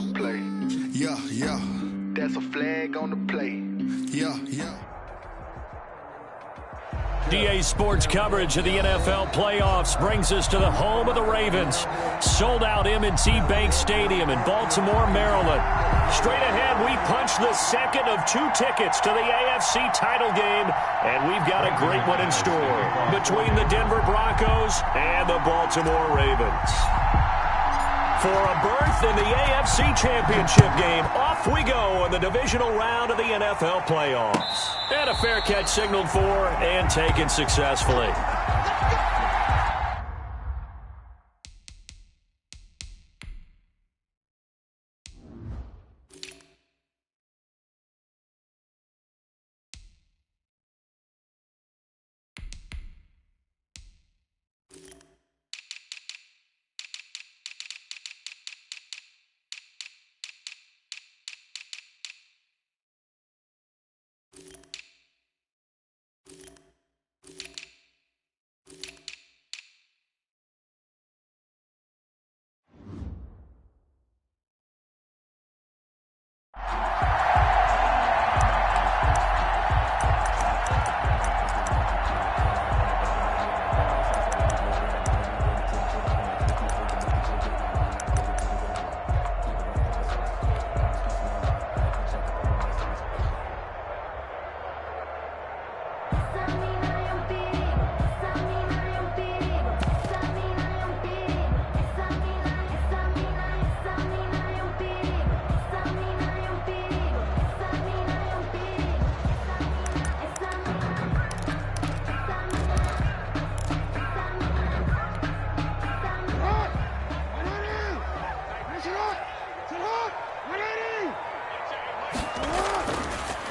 the play. Yeah, yeah. That's a flag on the play. Yeah, yeah. DA Sports coverage of the NFL playoffs brings us to the home of the Ravens. Sold out M&T Bank Stadium in Baltimore, Maryland. Straight ahead, we punch the second of 2 tickets to the AFC title game, and we've got a great one in store between the Denver Broncos and the Baltimore Ravens. For a berth in the AFC Championship game, off we go in the divisional round of the NFL playoffs. And a fair catch signaled for and taken successfully.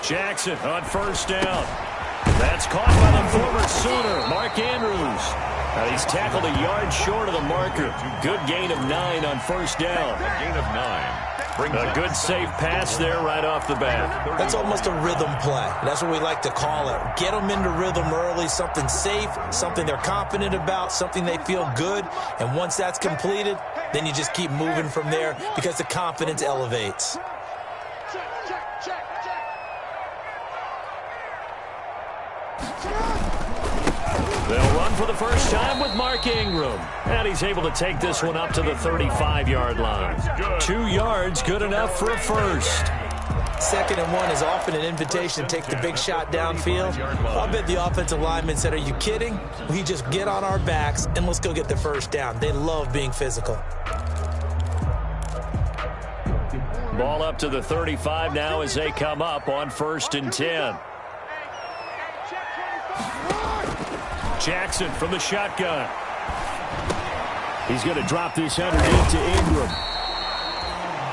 Jackson on first down. That's caught by the former Sooner, Mark Andrews. He's tackled a yard short of the marker. Good gain of 9 on first down. Gain of 9. A good safe pass there right off the bat. That's almost a rhythm play. That's what we like to call it. Get them into rhythm early, something safe, something they're confident about, something they feel good. And once that's completed, then you just keep moving from there because the confidence elevates. They'll run for the first time with Mark Ingram. And he's able to take this one up to the 35-yard line. 2 yards, good enough for a first. 2nd and 1 is often an invitation to take the big shot downfield. I bet the offensive lineman said, are you kidding? We just get on our backs and let's go get the first down. They love being physical. Ball up to the 35 now as they come up on 1st and 10. Jackson from the shotgun. He's going to drop this underneath to Ingram.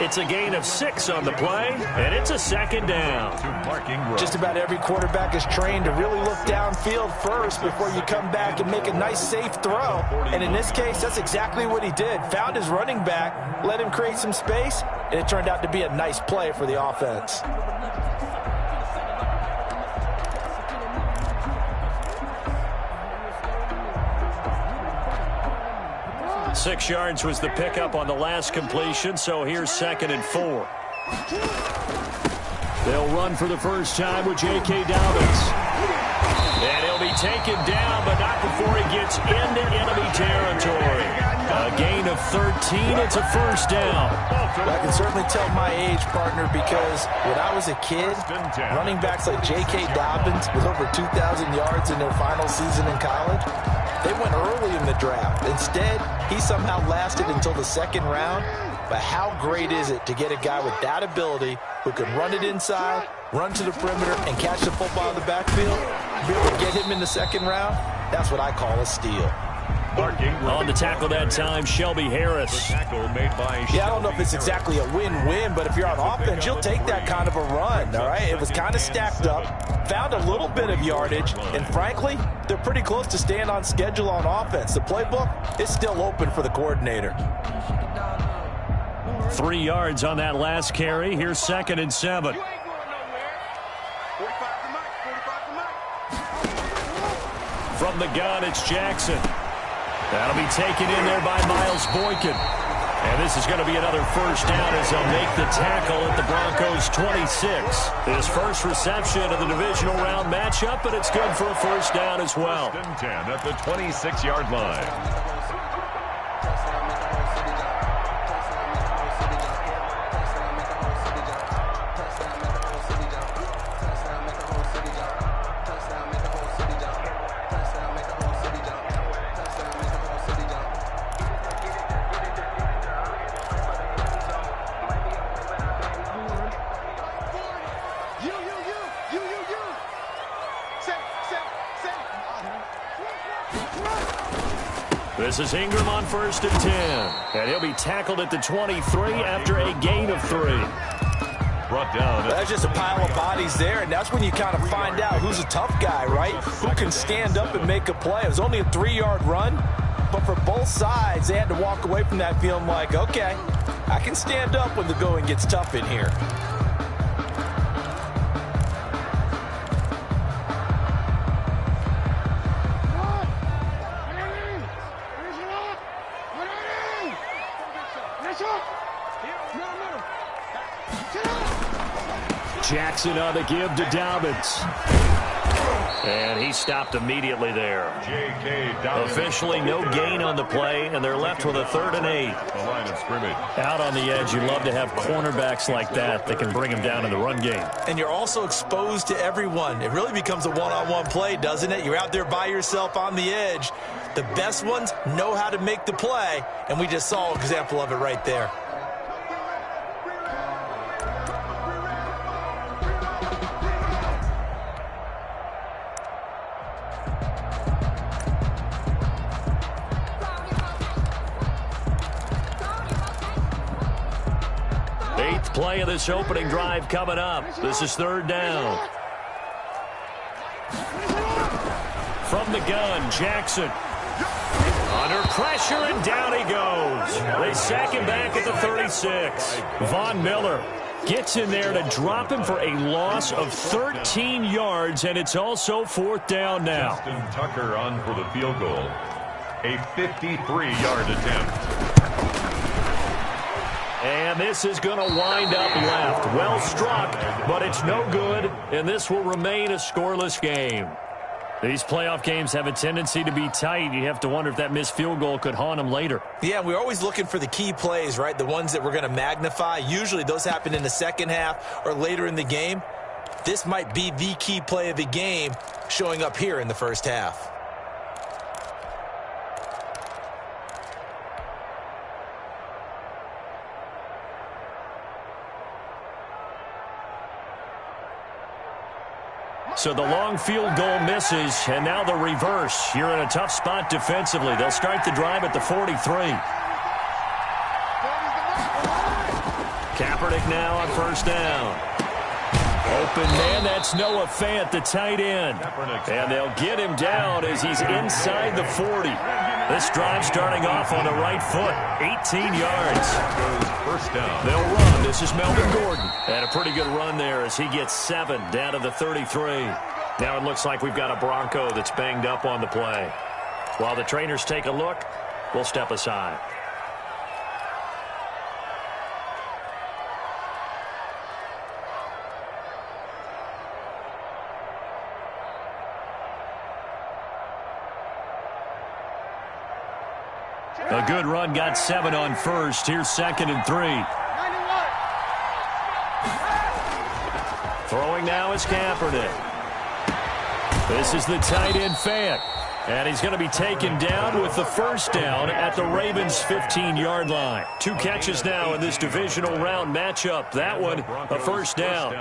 It's a gain of 6 on the play, and it's a 2nd down. Just about every quarterback is trained to really look downfield first before you come back and make a nice, safe throw. And in this case, that's exactly what he did. Found his running back, let him create some space, and it turned out to be a nice play for the offense. 6 yards was the pickup on the last completion, so here's 2nd and 4. They'll run for the first time with J.K. Dobbins. And he'll be taken down, but not before he gets into enemy territory. A gain of 13, it's a first down. I can certainly tell my age, partner, because when I was a kid, running backs like J.K. Dobbins with over 2,000 yards in their final season in college, they went early in the draft. Instead, he somehow lasted until the 2nd round. But how great is it to get a guy with that ability who can run it inside, run to the perimeter, and catch the football in the backfield? Be able to get him in the 2nd round? That's what I call a steal. On the tackle that time, Shelby Harris. Yeah, I don't know if it's exactly a win-win, but if you're on offense, you'll take that kind of a run, all right? It was kind of stacked up, found a little bit of yardage, and frankly, they're pretty close to staying on schedule on offense. The playbook is still open for the coordinator. 3 yards on that last carry. Here's 2nd and 7. From the gun, it's Jackson. That'll be taken in there by Miles Boykin. And this is going to be another first down as they'll make the tackle at the Broncos' 26. His first reception of the divisional round matchup, but it's good for a first down as well. 10 at the 26-yard line. This is Ingram on 1st and 10. And he'll be tackled at the 23 after a gain of 3. Brought down. That's just a pile of bodies there, and that's when you kind of find out who's a tough guy, right? Who can stand up and make a play. It was only a 3-yard run, but for both sides, they had to walk away from that feeling like, okay, I can stand up when the going gets tough in here. Jackson on the give to Dobbins. And he stopped immediately there. Officially no gain on the play, and they're left with a 3rd and 8. The line of scrimmage. Out on the edge, you love to have cornerbacks like that that can bring them down in the run game. And you're also exposed to everyone. It really becomes a one-on-one play, doesn't it? You're out there by yourself on the edge. The best ones know how to make the play, and we just saw an example of it right there. Play of this opening drive coming up. This is 3rd down. From the gun, Jackson. Under pressure, and down he goes. They sack him back at the 36. Von Miller gets in there to drop him for a loss of 13 yards, and it's also 4th down now. Justin Tucker on for the field goal. A 53-yard attempt. And this is going to wind up left. Well struck, but it's no good, and this will remain a scoreless game. These playoff games have a tendency to be tight. You have to wonder if that missed field goal could haunt them later. Yeah, we're always looking for the key plays, right? The ones that we're going to magnify. Usually those happen in the second half or later in the game. This might be the key play of the game showing up here in the first half. So the long field goal misses, and now the reverse. You're in a tough spot defensively. They'll start the drive at the 43. Kaepernick now on 1st down. Open man, that's Noah Fant, the tight end. And they'll get him down as he's inside the 40. This drive starting off on the right foot, 18 yards. First down. They'll run. This is Melvin Gordon. And a pretty good run there as he gets 7 down to the 33. Now it looks like we've got a Bronco that's banged up on the play. While the trainers take a look, we'll step aside. A good run, got 7 on 1st. Here's 2nd and 3. Throwing now is Kaepernick. This is the tight end Fant. And he's going to be taken down with the first down at the Ravens' 15-yard line. 2 catches now in this divisional round matchup. That one, a first down.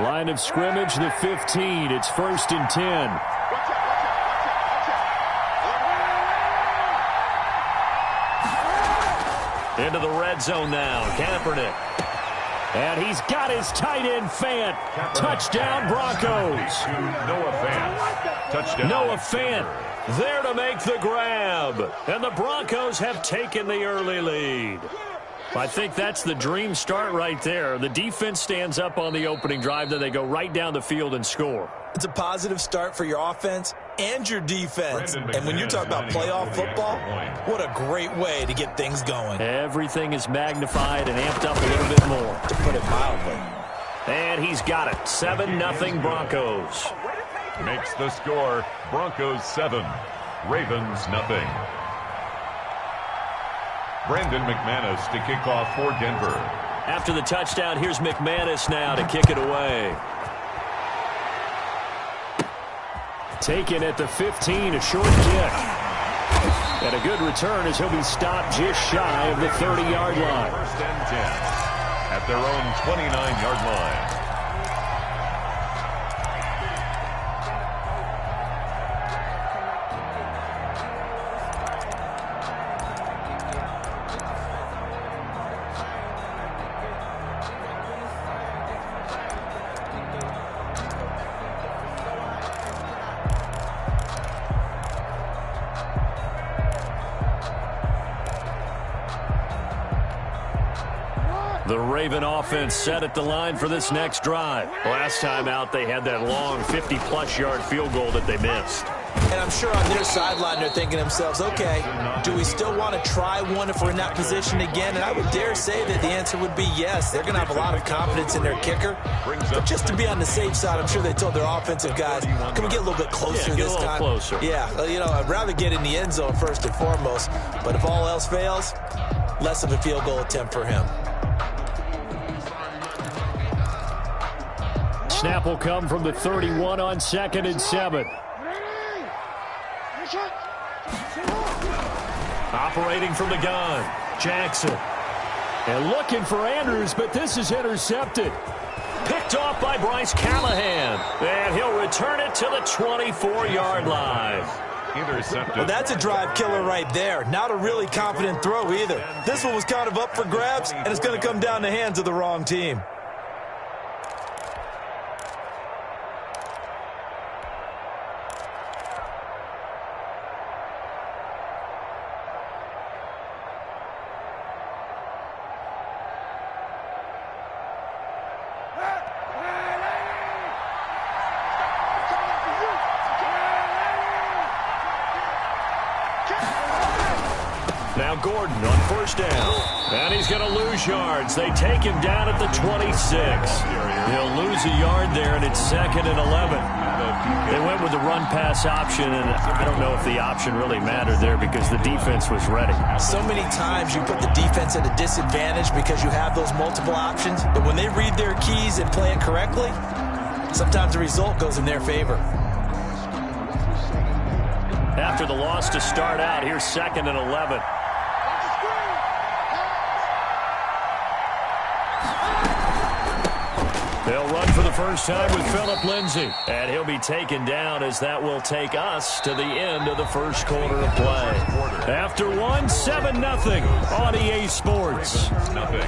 Line of scrimmage, the 15. It's 1st and 10. Into the red zone now. Kaepernick. And he's got his tight end Fant. Touchdown Broncos. Noah Fant. Touchdown. Noah Fant There to make the grab. And the Broncos have taken the early lead. I think that's the dream start right there. The defense stands up on the opening drive, then they go right down the field and score. It's a positive start for your offense and your defense. And when you talk about playoff football, what a great way to get things going. Everything is magnified and amped up a little bit more, to put it mildly. And he's got it. 7-0 Broncos. Makes the score Broncos 7, Ravens nothing. Brandon McManus to kick off for Denver. After the touchdown, here's McManus now to kick it away. Taken at the 15, a short kick. And a good return as he'll be stopped just shy of the 30-yard line. First and 10 at their own 29-yard line. The Raven offense set at the line for this next drive. Last time out, they had that long 50-plus yard field goal that they missed. And I'm sure on their sideline they're thinking to themselves, okay, do we still want to try one if we're in that position again? And I would dare say that the answer would be yes. They're going to have a lot of confidence in their kicker. But just to be on the safe side, I'm sure they told their offensive guys, can we get a little bit closer this time? Closer. Yeah, you know, I'd rather get in the end zone first and foremost. But if all else fails, less of a field goal attempt for him. Snap will come from the 31 on 2nd and 7. Operating from the gun, Jackson. And looking for Andrews, but this is intercepted. Picked off by Bryce Callahan. And he'll return it to the 24-yard line. Intercepted. Well, that's a drive killer right there. Not a really confident throw either. This one was kind of up for grabs, and it's going to come down the hands of the wrong team. Now Gordon on first down. And he's going to lose yards. They take him down at the 26. He'll lose a yard there, and it's 2nd and 11. They went with the run-pass option, and I don't know if the option really mattered there because the defense was ready. So many times you put the defense at a disadvantage because you have those multiple options, but when they read their keys and play it correctly, sometimes the result goes in their favor. After the loss to start out, here's 2nd and 11. They'll run for the first time with Phillip Lindsay. And he'll be taken down as that will take us to the end of the first quarter of play. After one, 7-0 on EA Sports. Nothing.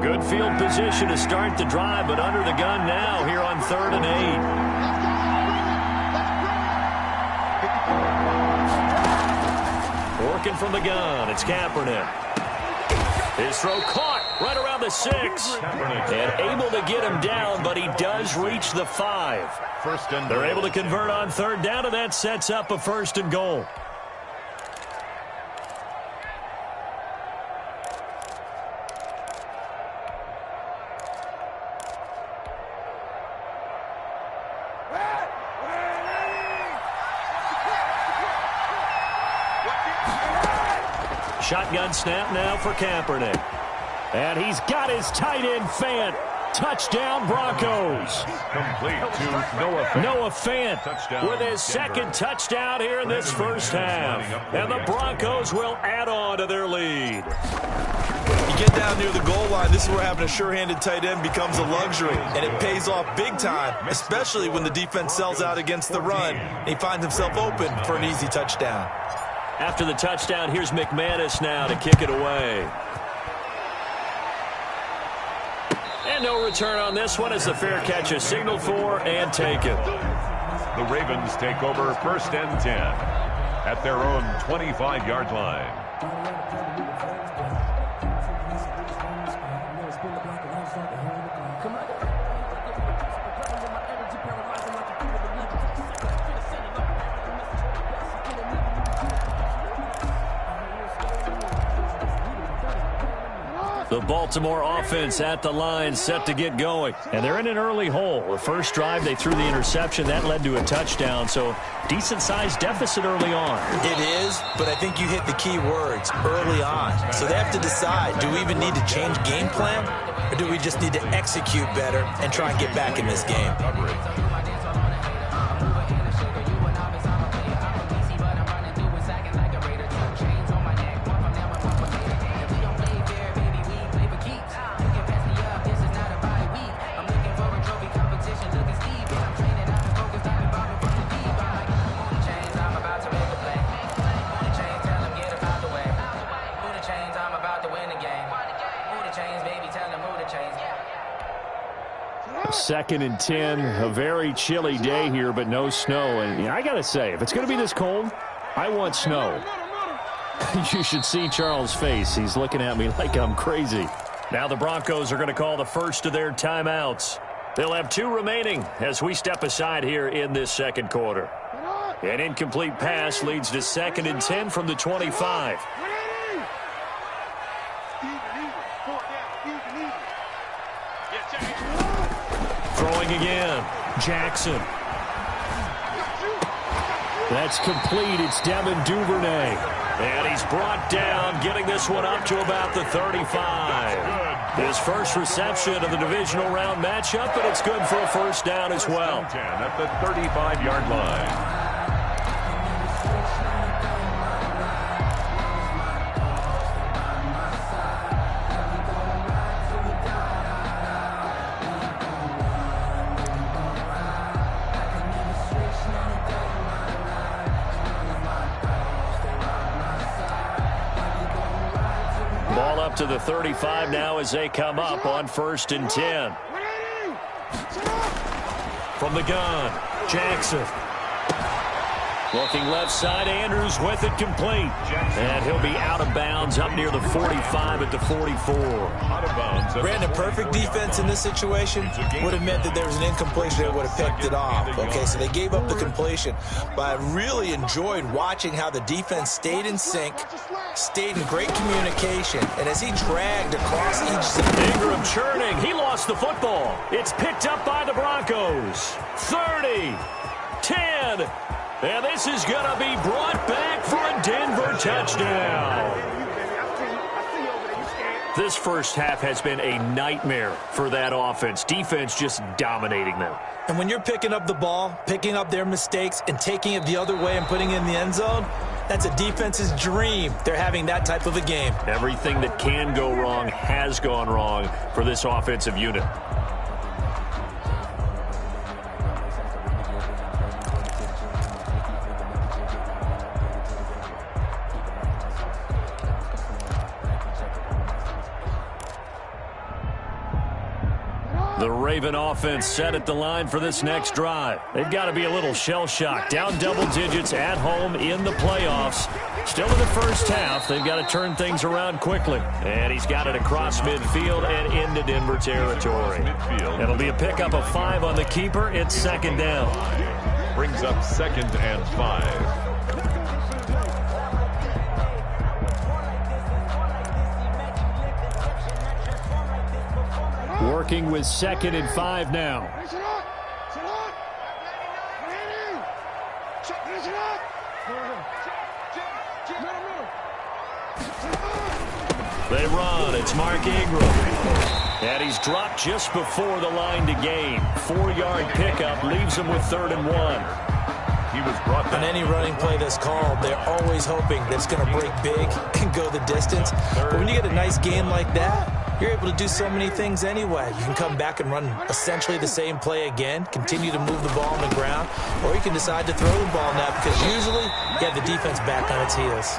Good field position to start the drive, but under the gun now here on 3rd and 8. Working from the gun, it's Kaepernick. His throw caught right around the 6. And able to get him down, but he does reach the 5. They're able to convert on 3rd down, and that sets up a 1st and goal. Shotgun snap now for Kaepernick. And he's got his tight end Fant. Touchdown, Broncos. Complete to Noah Fant. Noah Fant with his second touchdown here in this first half. And the Broncos will add on to their lead. You get down near the goal line, this is where having a sure-handed tight end becomes a luxury, and it pays off big time, especially when the defense sells out against the run, and he finds himself open for an easy touchdown. After the touchdown, here's McManus now to kick it away. And no return on this one as the fair catch is signaled for and taken. The Ravens take over 1st and 10 at their own 25-yard line. The Baltimore offense at the line set to get going. And they're in an early hole. The first drive, they threw the interception. That led to a touchdown. So decent-sized deficit early on. It is, but I think you hit the key words, early on. So they have to decide, do we even need to change game plan? Or do we just need to execute better and try and get back in this game? Second and 10, a very chilly day here, but no snow. And I got to say, if it's going to be this cold, I want snow. You should see Charles' face. He's looking at me like I'm crazy. Now the Broncos are going to call the first of their timeouts. They'll have 2 remaining as we step aside here in this second quarter. An incomplete pass leads to 2nd and 10 from the 25. Throwing again. Jackson. That's complete. It's Devin Duvernay. And he's brought down, getting this one up to about the 35. His first reception of the divisional round matchup, but it's good for a first down as well. 10 at the 35-yard line. Ball up to the 35 now as they come up on 1st and 10. From the gun, Jackson. Looking left side, Andrews with it complete. And he'll be out of bounds up near the 45 at the 44. Out of bounds. Brandon, perfect defense in this situation would have meant that there was an incompletion that would have picked it off. Okay, so they gave up the completion. But I really enjoyed watching how the defense stayed in sync, stayed in great communication, and as he dragged across each zone. Ingram churning. He lost the football. It's picked up by the Broncos. 30, 10. And this is going to be brought back for a Denver touchdown. This first half has been a nightmare for that offense. Defense just dominating them. And when you're picking up the ball, picking up their mistakes, and taking it the other way and putting it in the end zone, that's a defense's dream. They're having that type of a game. Everything that can go wrong has gone wrong for this offensive unit. The Raven offense set at the line for this next drive. They've got to be a little shell-shocked. Down double digits at home in the playoffs. Still in the first half. They've got to turn things around quickly. And he's got it across midfield and into Denver territory. It'll be a pickup of 5 on the keeper. It's 2nd down. Brings up 2nd and 5. Working with 2nd and 5 now. They run. It's Mark Ingram. And he's dropped just before the line to gain. 4-yard pickup leaves him with 3rd and 1. He was brought down. On any running play that's called, they're always hoping that it's going to break big and go the distance. But when you get a nice game like that, you're able to do so many things anyway. You can come back and run essentially the same play again, continue to move the ball on the ground, or you can decide to throw the ball now because usually you have the defense back on its heels.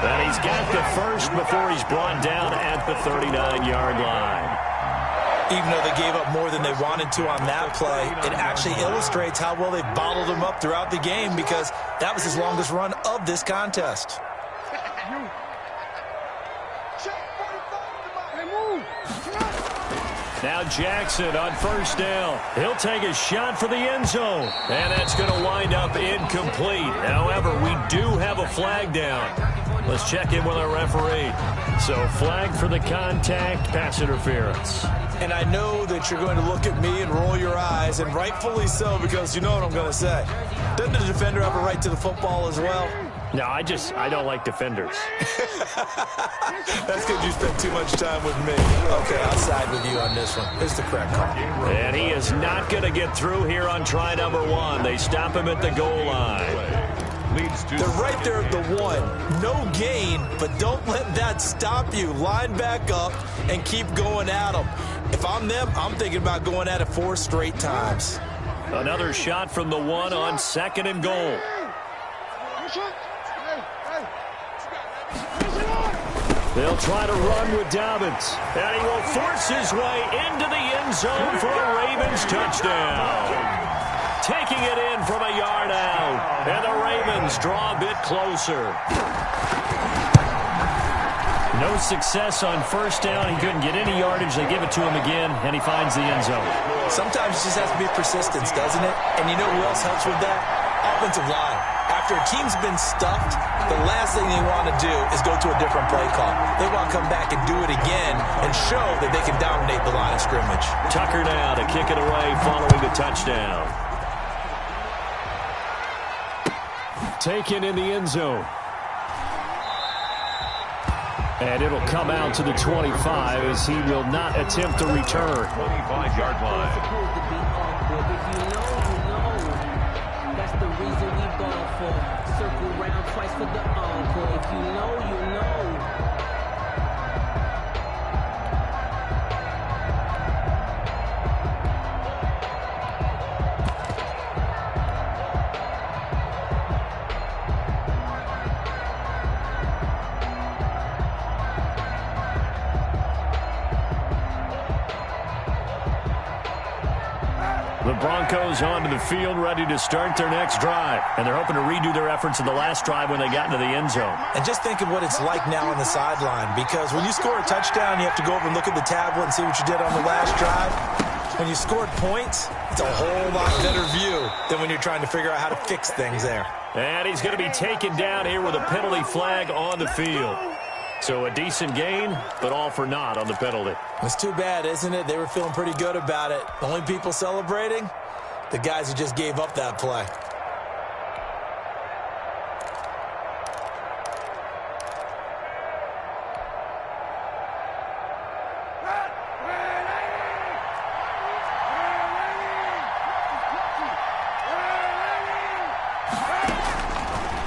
And he's got the first before he's brought down at the 39-yard line. Even though they gave up more than they wanted to on that play, it actually illustrates how well they bottled them up throughout the game because that was his longest run of this contest. Now Jackson on 1st down. He'll take a shot for the end zone. And that's going to wind up incomplete. However, we do have a flag down. Let's check in with our referee. So flag for the contact, pass interference. And I know that you're going to look at me and roll your eyes, and rightfully so, because you know what I'm going to say. Doesn't the defender have a right to the football as well? No, I don't like defenders. That's because you spent too much time with me. Okay, I'll side with you on this one. Here's the correct call. And he is not going to get through here on try number 1. They stop him at the goal line. They're right there at the 1. No gain, but don't let that stop you. Line back up and keep going at them. If I'm them, I'm thinking about going at it 4 straight times. Another shot from the 1 on 2nd and goal. They'll try to run with Dobbins. And he will force his way into the end zone for a Ravens touchdown. Taking it in from a yard out. And the Ravens draw a bit closer. No success on 1st down. He couldn't get any yardage. They give it to him again, and he finds the end zone. Sometimes it just has to be persistence, doesn't it? And you know who else helps with that? Offensive line. After a team's been stuffed, the last thing they want to do is go to a different play call. They want to come back and do it again and show that they can dominate the line of scrimmage. Tucker now to kick it away following the touchdown. Taken in the end zone. And it'll come out to the 25 as he will not attempt to return. 25-yard line. That's the reason we ball for. Circle round twice for the encore. If you know, you know. The Broncos onto the field, ready to start their next drive. And they're hoping to redo their efforts in the last drive when they got into the end zone. And just think of what it's like now on the sideline, because when you score a touchdown, you have to go over and look at the tablet and see what you did on the last drive. When you scored points, it's a whole lot better view than when you're trying to figure out how to fix things there. And he's going to be taken down here with a penalty flag on the field. So a decent gain, but all for naught on the penalty. It's too bad, isn't it? They were feeling pretty good about it. The only people celebrating, the guys who just gave up that play.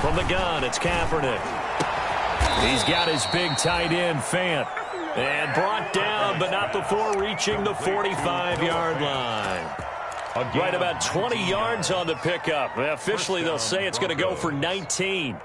From the gun, it's Kaepernick. He's got his big tight end, Fant. And brought down, but not before reaching the 45-yard line. Right about 20 yards on the pickup. Officially, they'll say it's going to go for 19.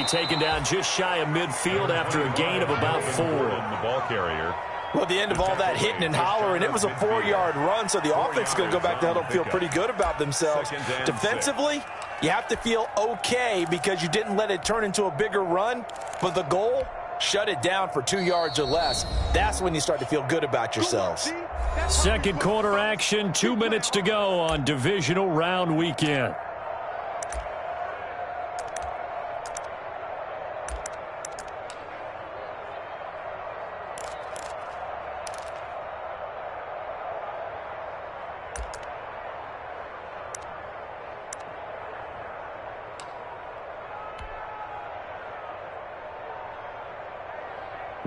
Taken down just shy of midfield after a gain of about 4. The ball carrier. Well, at the end of all that hitting and hollering, it was a 4-yard run, so the offense is going to go back to huddle and feel pretty good about themselves. Defensively, you have to feel okay because you didn't let it turn into a bigger run, but the goal, shut it down for 2 yards or less. That's when you start to feel good about yourselves. Second quarter action, 2 minutes to go on divisional round weekend.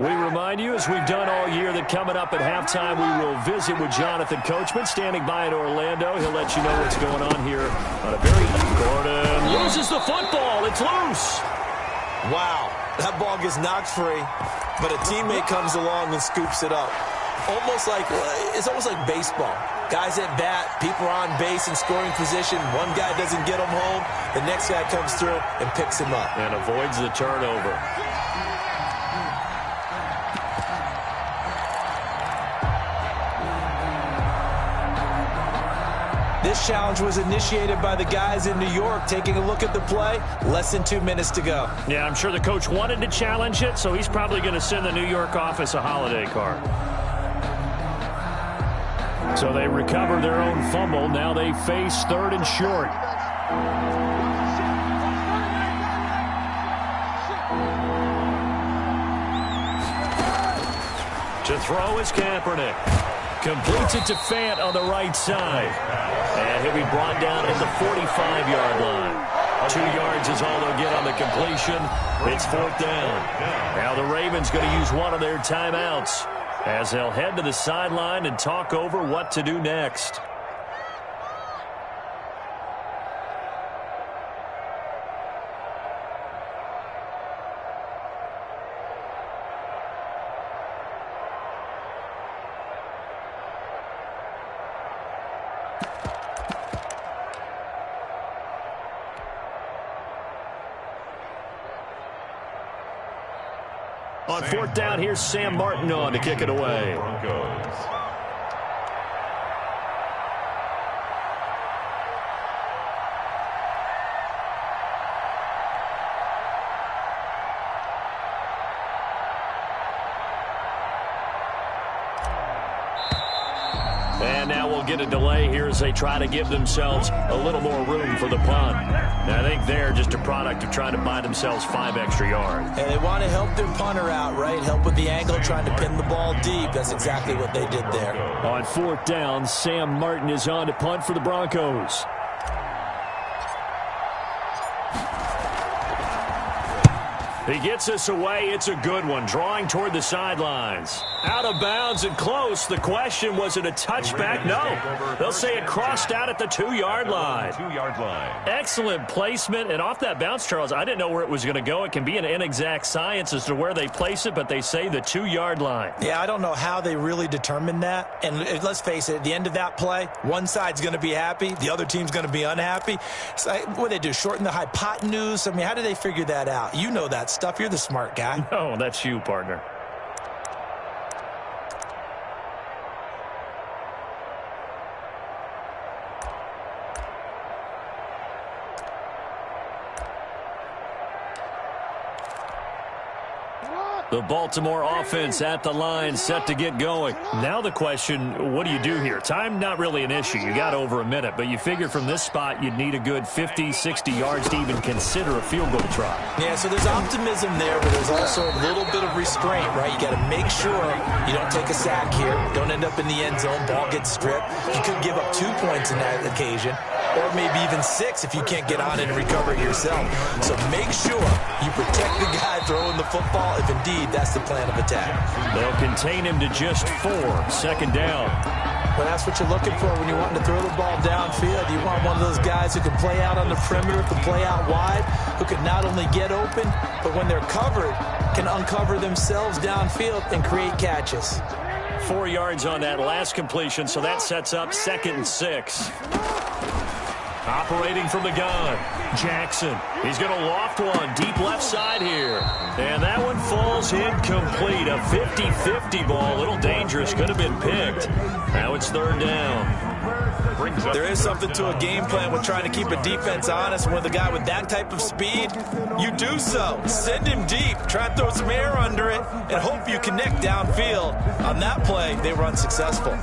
We remind you, as we've done all year, that coming up at halftime, we will visit with Jonathan Coachman, standing by in Orlando. He'll let you know what's going on here on a very... Gordon loses the football. It's loose. Wow, that ball gets knocked free, but a teammate comes along and scoops it up. It's almost like baseball. Guys at bat, people are on base in scoring position. One guy doesn't get him home. The next guy comes through and picks him up. And avoids the turnover. This challenge was initiated by the guys in New York. Taking a look at the play, less than 2 minutes to go. Yeah, I'm sure the coach wanted to challenge it, so he's probably going to send the New York office a holiday card. So they recover their own fumble. Now they face 3rd and short. To throw is Kaepernick. Completes it to Fant on the right side. And he'll be brought down at the 45-yard line. 2 yards is all they'll get on the completion. It's 4th down. Now the Ravens going to use one of their timeouts as they'll head to the sideline and talk over what to do next. On 4th down, here's Sam Martin on to kick it away. And now we'll get a delay here as they try to give themselves a little more room for the punt. And I think they're just a product of trying to buy themselves 5 extra yards. And they want to help their punter out, right? Help with the angle, trying to pin the ball deep. That's exactly what they did there. On 4th down, Sam Martin is on to punt for the Broncos. He gets us away. It's a good one. Drawing toward the sidelines. Out of bounds and close. The question, was it a touchback? No. They'll say it crossed out at the 2-yard line. 2-yard line. Excellent placement. And off that bounce, Charles, I didn't know where it was going to go. It can be an inexact science as to where they place it, but they say the 2-yard line. Yeah, I don't know how they really determined that. And let's face it, at the end of that play, one side's going to be happy, the other team's going to be unhappy. So what do they do, shorten the hypotenuse? I mean, how do they figure that out? You know that stuff. You're the smart guy. No, that's you, partner. The Baltimore offense at the line, set to get going. Now the question, what do you do here? Time, not really an issue. You got over a minute, but you figure from this spot you'd need a good 50, 60 yards to even consider a field goal try. Yeah, so there's optimism there, but there's also a little bit of restraint, right? You got to make sure you don't take a sack here. Don't end up in the end zone. Ball gets stripped. You could give up 2 points in that occasion, or maybe even 6 if you can't get on it and recover it yourself. So make sure you protect the guy throwing the football if indeed that's the plan of attack. They'll contain him to just 4. 2nd down. Well, that's what you're looking for when you're wanting to throw the ball downfield. You want one of those guys who can play out on the perimeter, can play out wide, who can not only get open, but when they're covered, can uncover themselves downfield and create catches. 4 yards on that last completion, so that sets up 2nd and 6. Operating from the gun, Jackson. He's going to loft one deep left side here. And that one falls incomplete. A 50-50 ball. A little dangerous. Could have been picked. Now it's 3rd down. There is something to a game plan with trying to keep a defense honest. With a guy with that type of speed, you do so. Send him deep. Try and throw some air under it and hope you connect downfield. On that play, they were unsuccessful.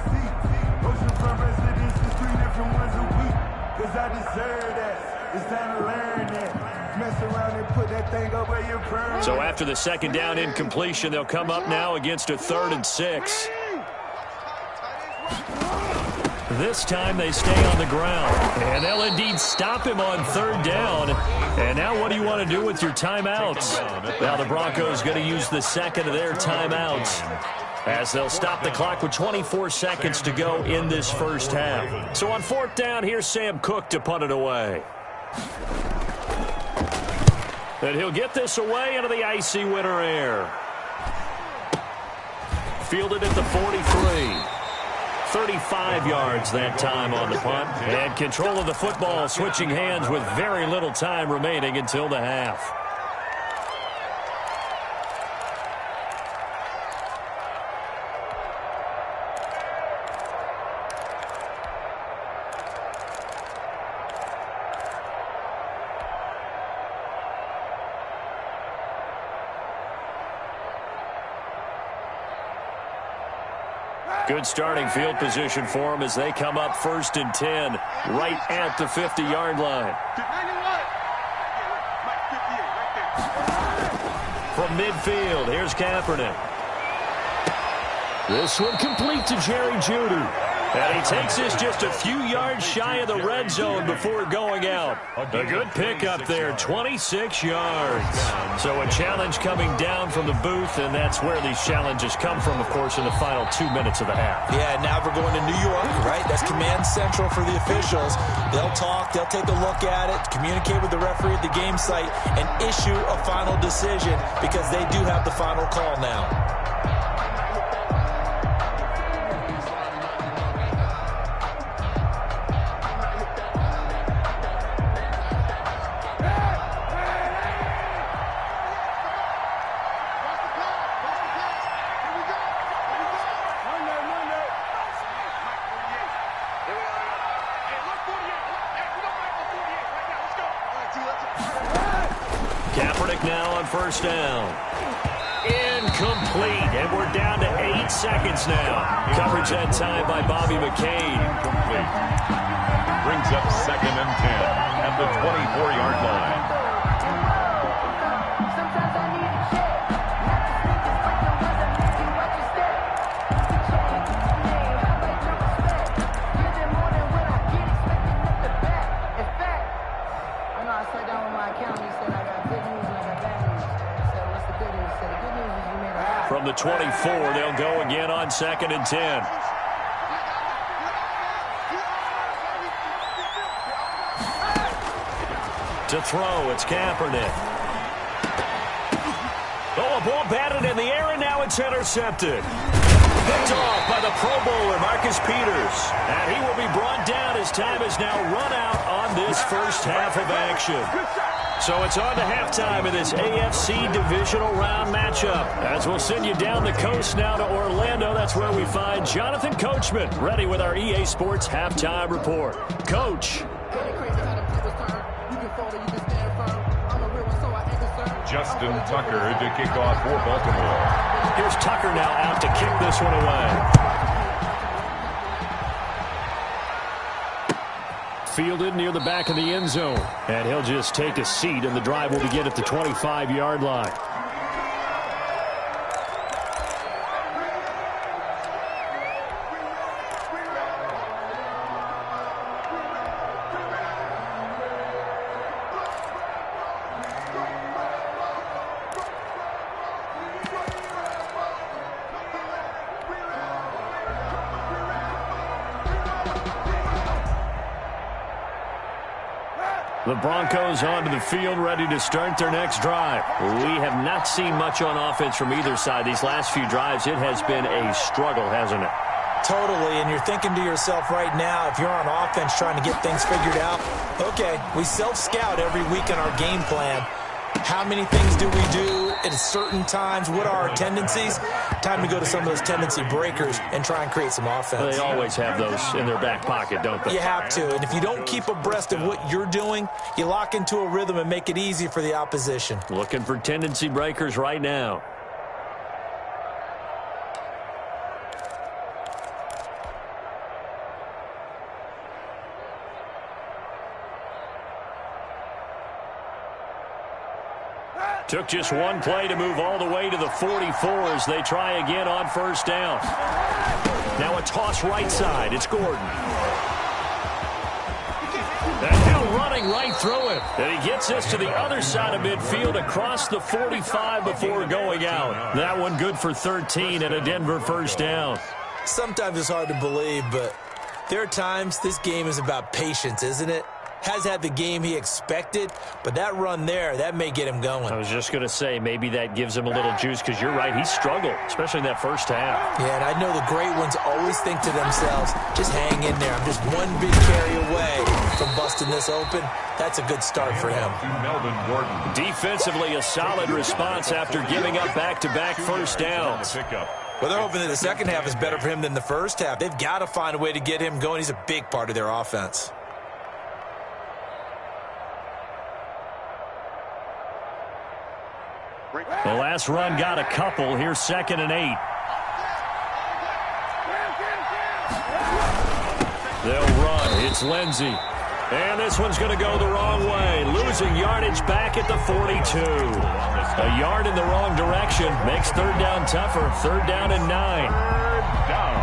So after the 2nd down incompletion, they'll come up now against a 3rd and 6. This time they stay on the ground. And they'll indeed stop him on third down. And now what do you want to do with your timeouts? Now the Broncos going to use the second of their timeouts, as they'll stop the clock with 24 seconds to go in this first half. So on fourth down, here's Sam Cook to punt it away. And he'll get this away into the icy winter air. Fielded at the 43. 35 yards that time on the punt. And control of the football, switching hands with very little time remaining until the half. Good starting field position for them as they come up 1st and 10, right at the 50-yard line. From midfield, here's Kaepernick. This one complete to Jerry Jeudy. And he takes this just a few yards shy of the red zone before going out. A good pickup there, 26 yards. So a challenge coming down from the booth, and that's where these challenges come from, of course, in the final 2 minutes of the half. Yeah, now we're going to New York, right? That's command central for the officials. They'll talk, they'll take a look at it, communicate with the referee at the game site, and issue a final decision because they do have the final call now. Kaepernick now on first down. Incomplete, and we're down to 8 seconds now. Coverage that time by Bobby McCain. Complete. Brings up 2nd and 10 at the 24-yard line. From the 24, they'll go again on 2nd and 10. To throw, it's Kaepernick. Oh, a ball batted in the air, and now it's intercepted. Picked off by the Pro Bowler, Marcus Peters. And he will be brought down as time has now run out on this first half of action. So it's on to halftime in this AFC divisional round matchup. As we'll send you down the coast now to Orlando, that's where we find Jonathan Coachman, ready with our EA Sports halftime report. Coach. Justin Tucker to kick off for Baltimore. Here's Tucker now out to kick this one away. Fielded near the back of the end zone. And he'll just take a seat, and the drive will begin at the 25-yard line. The Broncos onto the field, ready to start their next drive. We have not seen much on offense from either side. These last few drives, it has been a struggle, hasn't it? Totally, and you're thinking to yourself right now, if you're on offense trying to get things figured out, okay, we self-scout every week in our game plan. How many things do we do at certain times? What are our tendencies? Time to go to some of those tendency breakers and try and create some offense. They always have those in their back pocket, don't they? You have to, and if you don't keep abreast of what you're doing, you lock into a rhythm and make it easy for the opposition. Looking for tendency breakers right now. Took just one play to move all the way to the 44 as they try again on first down. Now a toss right side. It's Gordon. And Hill running right through him. And he gets this to the other side of midfield across the 45 before going out. That one good for 13 and a Denver first down. Sometimes it's hard to believe, but there are times this game is about patience, isn't it? Has had the game he expected, but that run there, that may get him going. I was just going to say, maybe that gives him a little juice, because you're right, he struggled, especially in that first half. Yeah, and I know the great ones always think to themselves, just hang in there. I'm just one big carry away from busting this open. That's a good start for him. Defensively, a solid response after giving up back-to-back first downs. Well, they're hoping that the second half is better for him than the first half. They've got to find a way to get him going. He's a big part of their offense. The last run got a couple. Here's 2nd and 8. They'll run. It's Lindsey. And this one's going to go the wrong way. Losing yardage back at the 42. A yard in the wrong direction makes third down tougher. 3rd down and 9. Third down.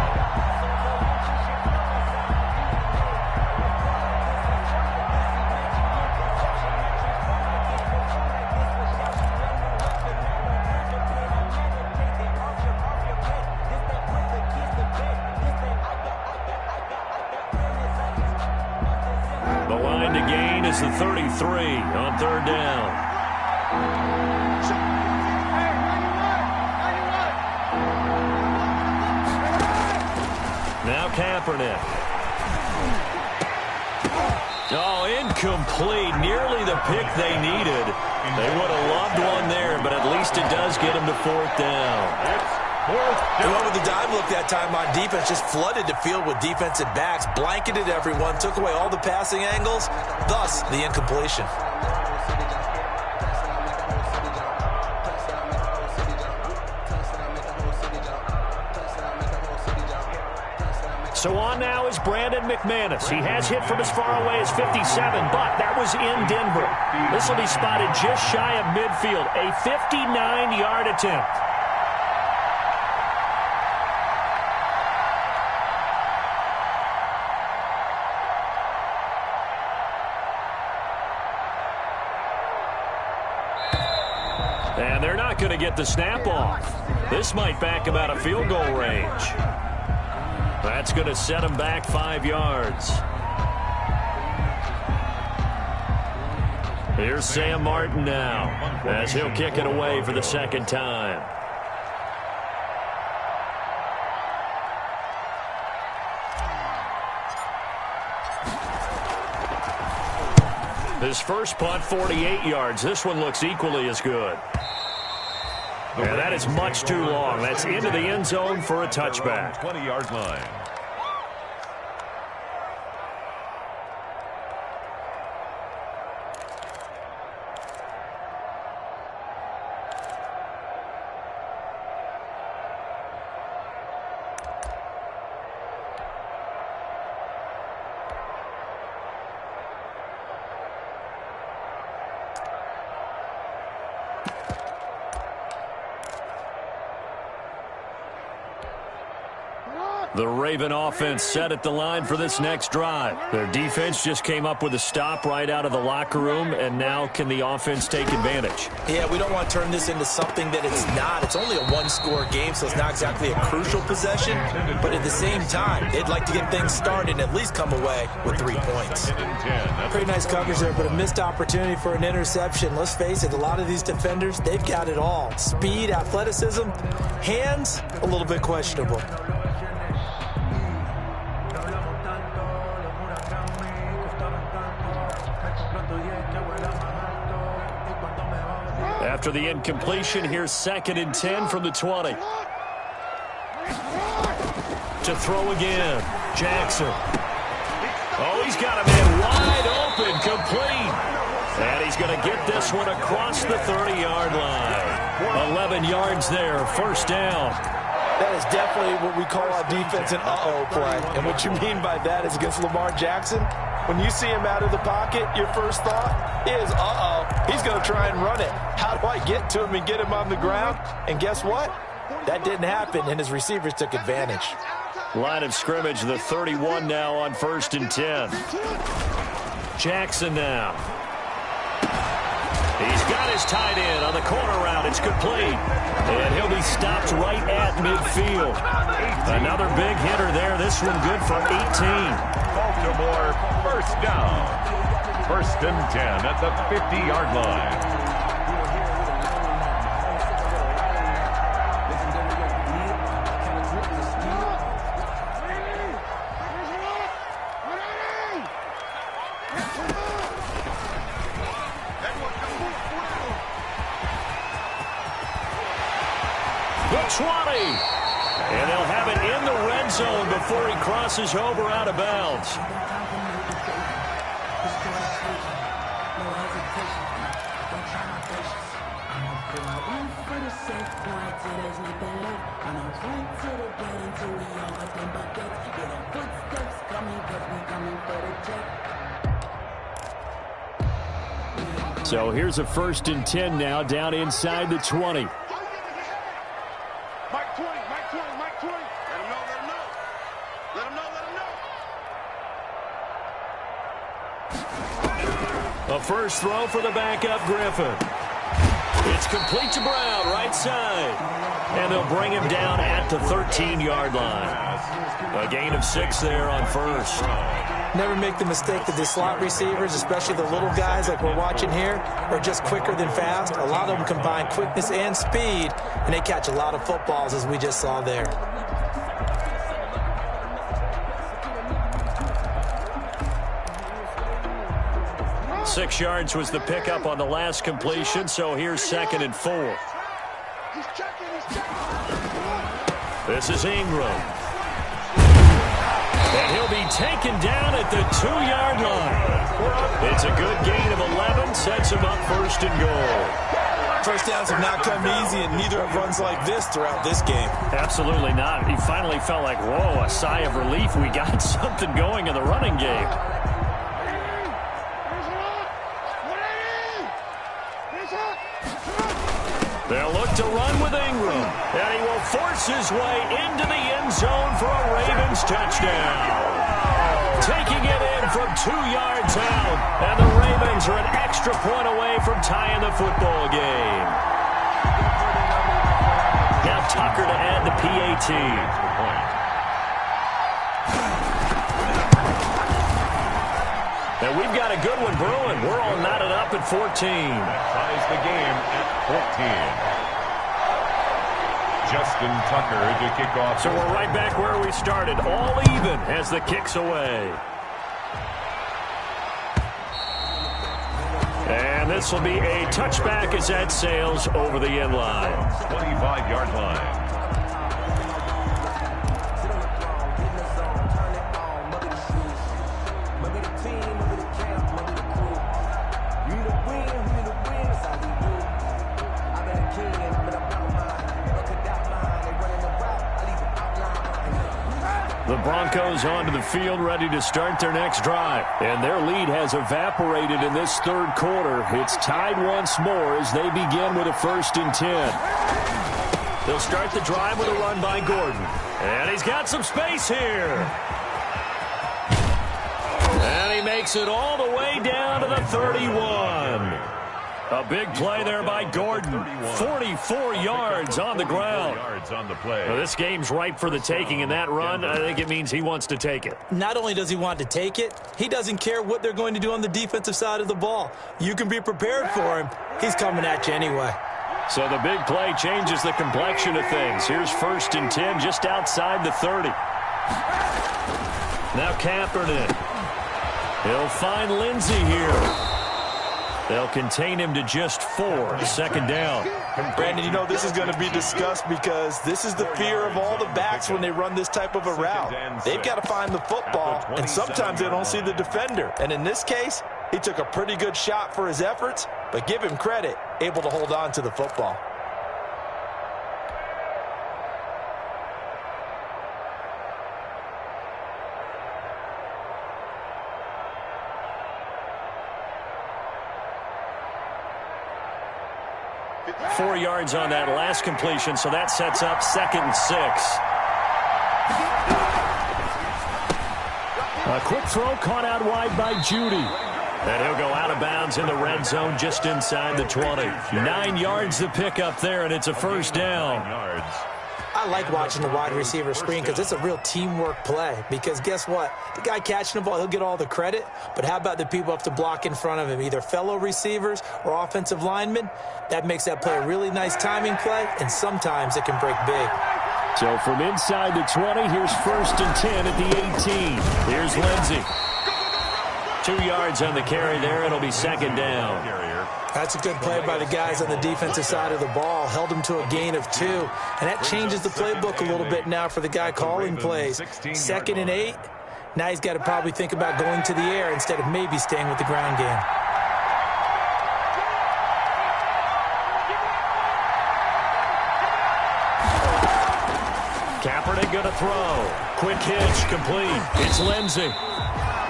Is the 33 on 3rd down. Now Kaepernick. Oh, incomplete. Nearly the pick they needed. They would have loved one there, but at least it does get them to 4th down. They went with the dime look that time on defense, just flooded the field with defensive backs, blanketed everyone, took away all the passing angles, thus the incompletion. So on now is Brandon McManus. He has hit from as far away as 57, but that was in Denver. This will be spotted just shy of midfield, a 59-yard attempt. And they're not going to get the snap off. This might back him out of field goal range. That's going to set him back 5 yards. Here's Sam Martin now, as he'll kick it away for the 2nd time. His first punt, 48 yards. This one looks equally as good. Yeah, that is much too long. That's into the end zone for a touchback. 20-yard line. The Raven offense set at the line for this next drive. Their defense just came up with a stop right out of the locker room, and now can the offense take advantage? Yeah, we don't want to turn this into something that it's not. It's only a one-score game, so it's not exactly a crucial possession. But at the same time, they'd like to get things started and at least come away with 3 points. Pretty nice coverage there, but a missed opportunity for an interception. Let's face it, a lot of these defenders, they've got it all. Speed, athleticism, hands, a little bit questionable. After the incompletion, here's 2nd and 10 from the 20. To throw again, Jackson. Oh, he's got a man wide open, complete. And he's going to get this one across the 30-yard line. 11 yards there, 1st down. That is definitely what we call on defense an uh-oh play. And what you mean by that is against Lamar Jackson, when you see him out of the pocket, your first thought is, uh-oh, he's going to try and run it. How do I get to him and get him on the ground? And guess what? That didn't happen, and his receivers took advantage. Line of scrimmage, the 31 now on 1st and 10. Jackson now. He's got his tight end on the corner route. It's complete. And he'll be stopped right at midfield. Another big hitter there. This one good for 18. Baltimore first down. 1st and 10 at the 50-yard line. The 20. And they'll have it in the red zone before he crosses over out of bounds. So here's a 1st and 10 now down inside the 20. A first throw for the backup Griffin. It's complete to Brown, right side. And they'll bring him down at the 13-yard line. A gain of 6 there on first. Never make the mistake that the slot receivers, especially the little guys like we're watching here, are just quicker than fast. A lot of them combine quickness and speed, and they catch a lot of footballs, as we just saw there. Six yards was the pickup on the last completion, so here's 2nd and 4. This is Ingram. And he'll be taken down at the 2-yard line. It's a good gain of 11, sets him up 1st and goal. First downs have not come easy, and neither have runs like this throughout this game. Absolutely not. He finally felt like, whoa, a sigh of relief. We got something going in the running game. They'll look to run with Ingram, and he will force his way into the end zone for a Ravens touchdown. Taking it in from 2 yards out, and the Ravens are an extra point away from tying the football game. Now Tucker to add the PAT. And we've got a good one brewing. We're all knotted up at 14. Ties the game at 14. Justin Tucker to kick off. So we're right back where we started. All even as the kick's away. And this will be a touchback as that sails over the end line. 25-yard line. The Broncos onto the field, ready to start their next drive. And their lead has evaporated in this 3rd quarter. It's tied once more as they begin with a 1st and 10. They'll start the drive with a run by Gordon. And he's got some space here. And he makes it all the way down to the 31. A big play there by Gordon. 44 yards on the ground. Well, this game's ripe for the taking, and that run, I think it means he wants to take it. Not only does he want to take it, he doesn't care what they're going to do on the defensive side of the ball. You can be prepared for him. He's coming at you anyway. So the big play changes the complexion of things. Here's 1st and 10 just outside the 30. Now Kaepernick. He'll find Lindsey here. They'll contain him to just 4. 2nd down. Brandon, you know this is going to be discussed because this is the fear of all the backs when they run this type of a route. They've got to find the football, and sometimes they don't see the defender. And in this case, he took a pretty good shot for his efforts, but give him credit, able to hold on to the football. 4 yards on that last completion, so that sets up 2nd and 6. A quick throw caught out wide by Judy. And he'll go out of bounds in the red zone just inside the 20. 9 yards to pick up there, and it's a first down. I like watching the wide receiver screen because it's a real teamwork play. Because guess what? The guy catching the ball, he'll get all the credit. But how about the people up to block in front of him, either fellow receivers or offensive linemen? That makes that play a really nice timing play, and sometimes it can break big. So from inside the 20, here's 1st and 10 at the 18. Here's Lindsey. 2 yards on the carry there. It'll be 2nd down. That's a good play by the guys on the defensive side of the ball. Held him to a gain of 2. And that changes the playbook a little bit now for the guy calling plays. 2nd and 8. Now he's got to probably think about going to the air instead of maybe staying with the ground game. Kaepernick going to throw. Quick hitch, complete. It's Lindsey.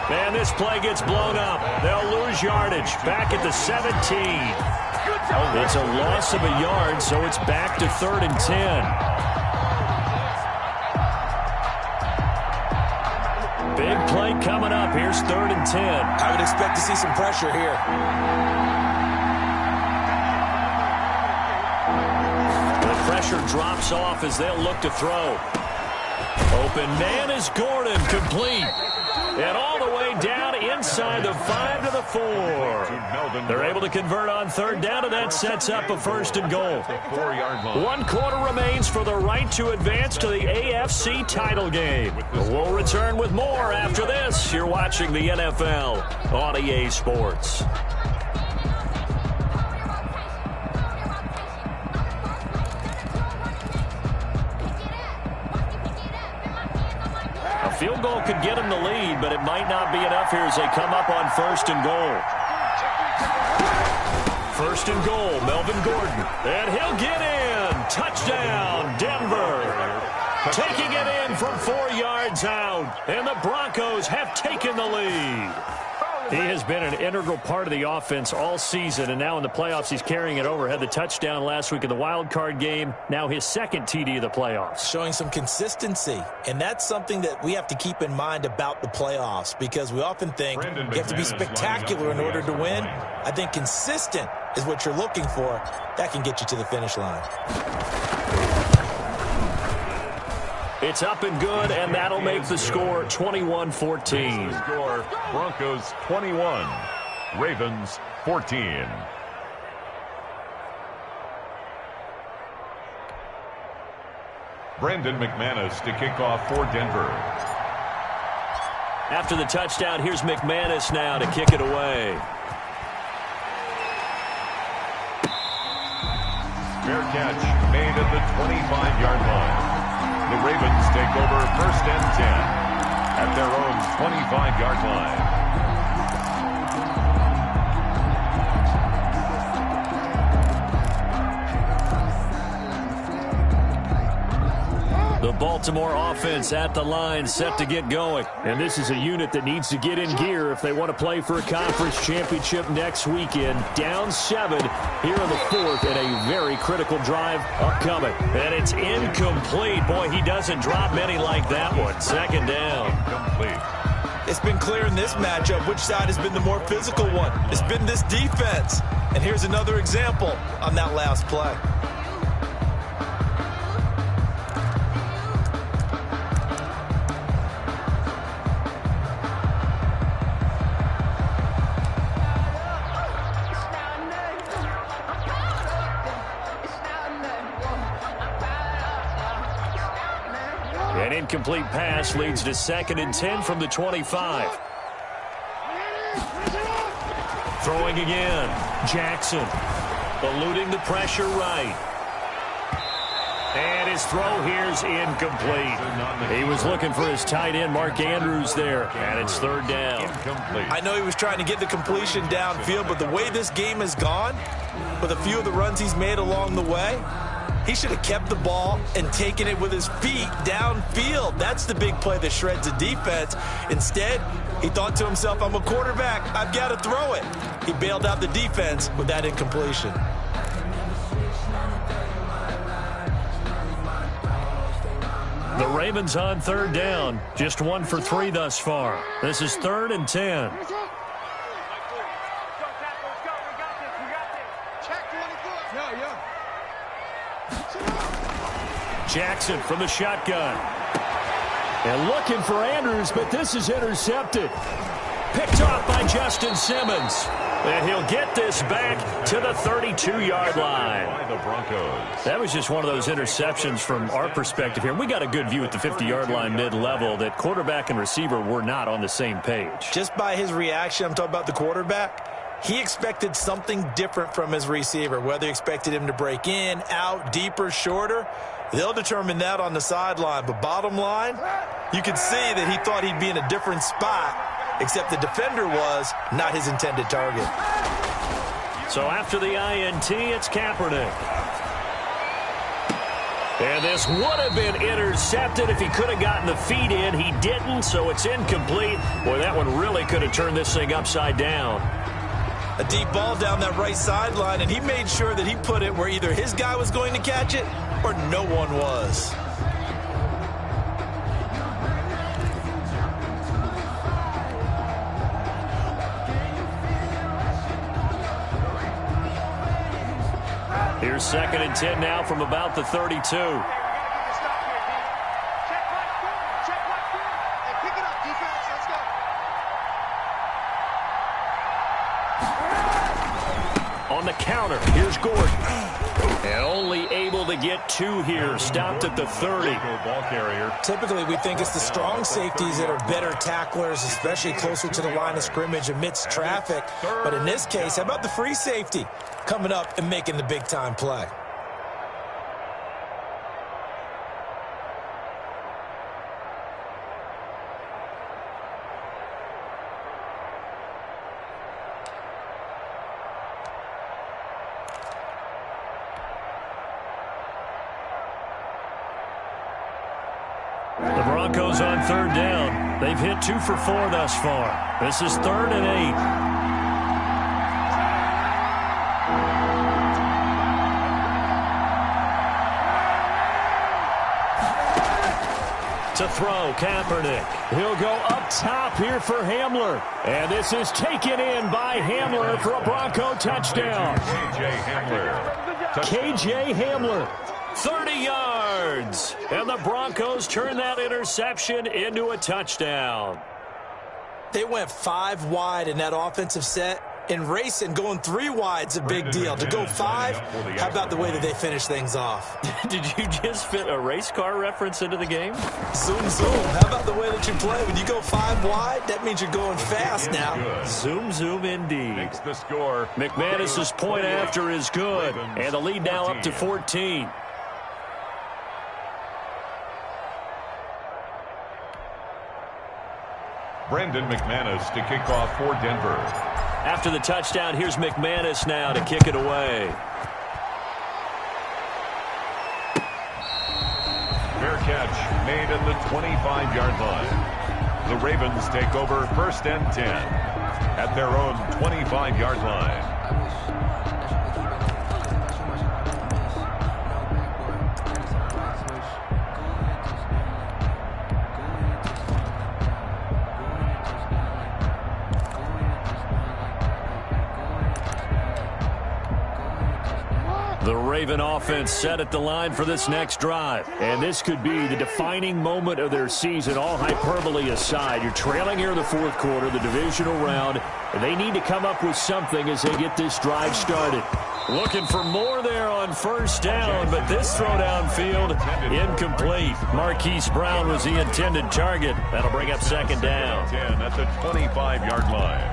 And this play gets blown up. They'll lose yardage. Back at the 17. It's a loss of a yard, so it's back to 3rd and 10. Big play coming up. Here's 3rd and 10. I would expect to see some pressure here. The pressure drops off as they'll look to throw. Open man is Gordon, complete. And all the way down inside the 5 to the 4. They're able to convert on 3rd down, and that sets up a 1st and goal. 1 quarter remains for the right to advance to the AFC title game. We'll return with more after this. You're watching the NFL on EA Sports. Field goal could get him the lead, but it might not be enough here as they come up on 1st and goal. 1st and goal, Melvin Gordon. And he'll get in. Touchdown, Denver. Taking it in from 4 yards out. And the Broncos have taken the lead. He has been an integral part of the offense all season, and now in the playoffs he's carrying it over. Had the touchdown last week in the wild card game. Now his 2nd TD of the playoffs. Showing some consistency, and that's something that we have to keep in mind about the playoffs, because we often think you have to be spectacular in order to win. I think consistent is what you're looking for. That can get you to the finish line. It's up and good, and that'll make the score 21-14. Score, Broncos 21, Ravens 14. Brandon McManus to kick off for Denver. After the touchdown, here's McManus now to kick it away. Fair catch made at the 25-yard line. The Ravens take over 1st and 10 at their own 25-yard line. The Baltimore offense at the line, set to get going. And this is a unit that needs to get in gear if they want to play for a conference championship next weekend. Down 7 here in the 4th, and a very critical drive upcoming. And it's incomplete. Boy, he doesn't drop many like that one. 2nd down. Complete. It's been clear in this matchup which side has been the more physical one. It's been this defense. And here's another example on that last play. An incomplete pass leads to 2nd and 10 from the 25. Throwing again. Jackson eluding the pressure right. And his throw here's incomplete. He was looking for his tight end, Mark Andrews, there. And it's 3rd down. Incomplete. I know he was trying to get the completion downfield, but the way this game has gone, with a few of the runs he's made along the way, he should have kept the ball and taken it with his feet downfield. That's the big play that shreds the defense. Instead, he thought to himself, I'm a quarterback. I've got to throw it. He bailed out the defense with that incompletion. Ravens on third down. Just 1 for 3 thus far. This is 3rd and 10. Jackson from the shotgun. And looking for Andrews, but this is intercepted. Picked off by Justin Simmons. And he'll get this back to the 32-yard line. That was just one of those interceptions from our perspective here. We got a good view at the 50-yard line mid-level that quarterback and receiver were not on the same page. Just by his reaction, I'm talking about the quarterback, he expected something different from his receiver, whether he expected him to break in, out, deeper, shorter. They'll determine that on the sideline. But bottom line, you can see that he thought he'd be in a different spot, except the defender was not his intended target. So after the INT, it's Kaepernick. And this would have been intercepted if he could have gotten the feet in. He didn't, so it's incomplete. Boy, that one really could have turned this thing upside down. A deep ball down that right sideline, and he made sure that he put it where either his guy was going to catch it or no one was. Here's 2nd and 10 now from about the 32. On the counter, here's Gordon. And only able to get 2 here. Stopped at the 30. Ball carrier. Typically, we think it's the strong safeties that are better tacklers, especially closer to the line of scrimmage amidst traffic. But in this case, how about the free safety coming up and making the big-time play? The Broncos on 3rd down. They've hit 2 for 4 thus far. This is 3rd and 8. To throw, Kaepernick. He'll go up top here for Hamler. And this is taken in by Hamler for a Bronco touchdown. KJ Hamler. 30 yards. And the Broncos turn that interception into a touchdown. They went 5 wide in that offensive set. And racing, going 3 wide's a big deal. To go 5, how about the way that they finish things off? Did you just fit a race car reference into the game? Zoom, zoom. How about the way that you play? When you go 5 wide, that means you're going fast now. Zoom, zoom indeed. Makes the score. McManus's point after is good. And the lead now up to 14. Brandon McManus to kick off for Denver. After the touchdown, here's McManus now to kick it away. Fair catch made at the 25-yard line. The Ravens take over 1st and 10 at their own 25-yard line. The Raven offense set at the line for this next drive. And this could be the defining moment of their season, all hyperbole aside. You're trailing here in the 4th quarter, the divisional round, and they need to come up with something as they get this drive started. Looking for more there on 1st down, but this throw downfield, incomplete. Marquise Brown was the intended target. That'll bring up 2nd down. 10 at the 25-yard line.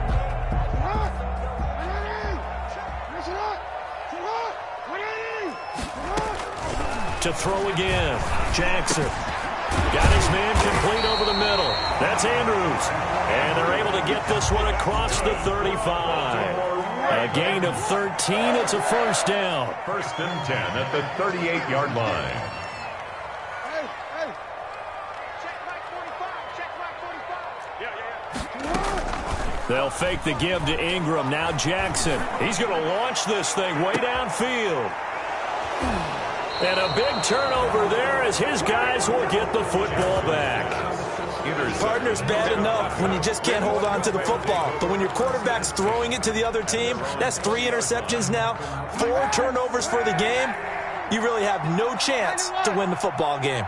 To throw again. Jackson. Got his man complete over the middle. That's Andrews. And they're able to get this one across the 35. A gain of 13. It's a 1st down. 1st and 10 at the 38-yard line. They'll fake the give to Ingram. Now Jackson. He's going to launch this thing way downfield. And a big turnover there as his guys will get the football back. Partner's bad enough when you just can't hold on to the football. But when your quarterback's throwing it to the other team, that's 3 interceptions now, 4 turnovers for the game. You really have no chance to win the football game.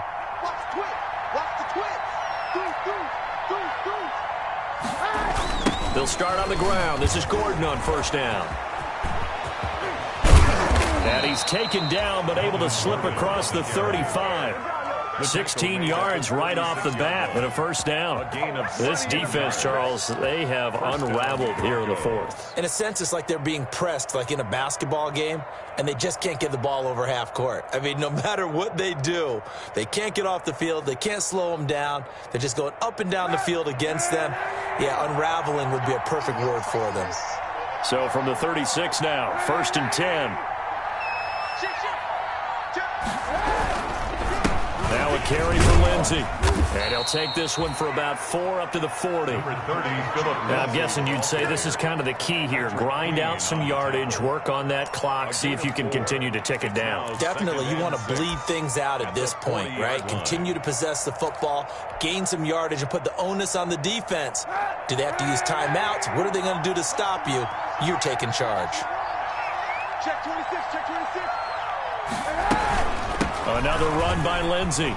They'll start on the ground. This is Gordon on first down. And he's taken down but able to slip across the 35. 16 yards right off the bat with a first down. This defense, Charles, they have unraveled here in the fourth. In a sense, it's like they're being pressed like in a basketball game, and they just can't get the ball over half court. I mean, no matter what they do, they can't get off the field. They can't slow them down. They're just going up and down the field against them. Yeah, unraveling would be a perfect word for them. So from the 36 now, 1st and 10. Now a carry for Lindsey. And he'll take this one for about 4 up to the 40. Now, I'm guessing you'd say this is kind of the key here. Grind out some yardage, work on that clock, see if you can continue to tick it down. Definitely. You want to bleed things out at this point, right? Continue to possess the football, gain some yardage, and put the onus on the defense. Do they have to use timeouts? What are they going to do to stop you? You're taking charge. Check 26, check 26. Another run by Lindsey.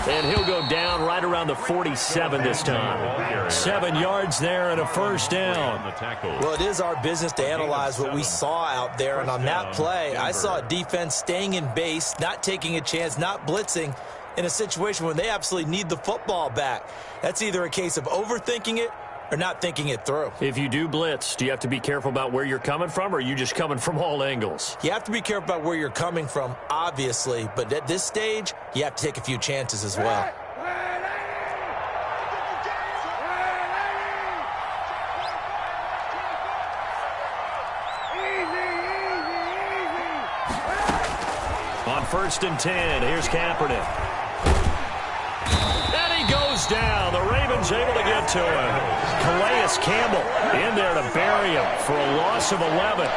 And he'll go down right around the 47 this time. 7 yards there and a first down. Well, it is our business to analyze what we saw out there. And on that play, I saw a defense staying in base, not taking a chance, not blitzing in a situation where they absolutely need the football back. That's either a case of overthinking it or not thinking it through. If you do blitz, do you have to be careful about where you're coming from, or are you just coming from all angles? You have to be careful about where you're coming from, obviously, but at this stage, you have to take a few chances as well. On 1st and 10, here's Kaepernick. Down. The Ravens able to get to him. Calais Campbell in there to bury him for a loss of 11.